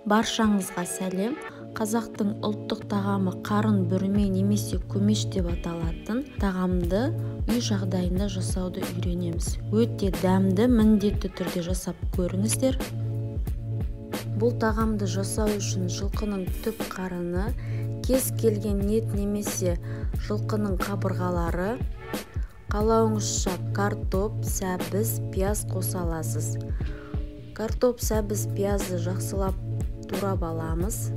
Баршаңызға сәлем. Қазақтың ұлттық тағамы қарын бүрме немесе көмеш деп аталатын тағамды үй жағдайында жасауды үйренеміз. Өте дәмді, міндетті түрде жасап көріңіздер. Бұл тағамды жасау үшін жылқының түп қарыны, кез келген ет немесе жылқының қабырғалары, қалауыңызша картоп, сәбіз, пияз қоса аласыз. Картоп, сәбіз, пиязды жақсылап турап аламыз.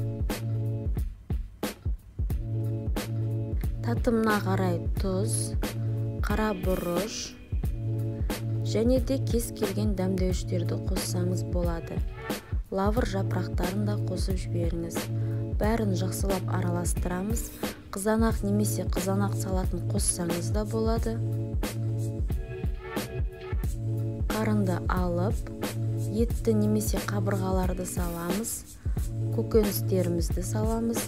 Татымына қарай тұз, қара бұрыш және де кез келген дәмдеуіштерді қоссаңыз болады. Лавр жапырақтарын да қосып жіберіңіз. Бәрін жақсылап араластырамыз. Қызанақ немесе қызанақ салатын қоссаңыз да болады. Қарынды алып, етті немесе қабырғаларды саламыз. Көкөністерімізді саламыз.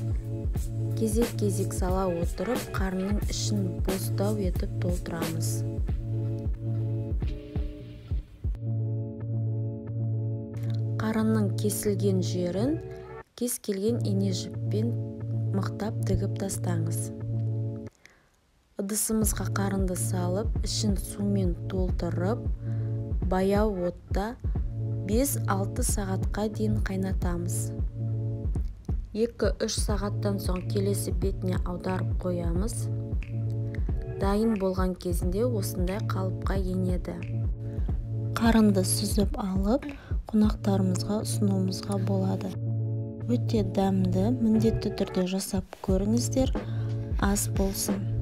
Кезек-кезек сала отырып, қарынның ішін бостау етіп толтырамыз. Қарынның кесілген жерін кез келген ине жіппен мықтап тігіп тастаңыз. Ыдысымызға қарынды салып, ішін сумен толтырып, баяу отта 5-6 сағатқа дейін қайнатамыз. 2-3 сағаттан соң келесі бетіне аударып қоямыз. Дайын болған кезінде осындай қалыпқа енеді. Қарынды сүзіп алып, қонақтарымызға ұсынуымызға болады. Өте дәмді, міндетті түрде жасап көріңіздер. Ас болсын.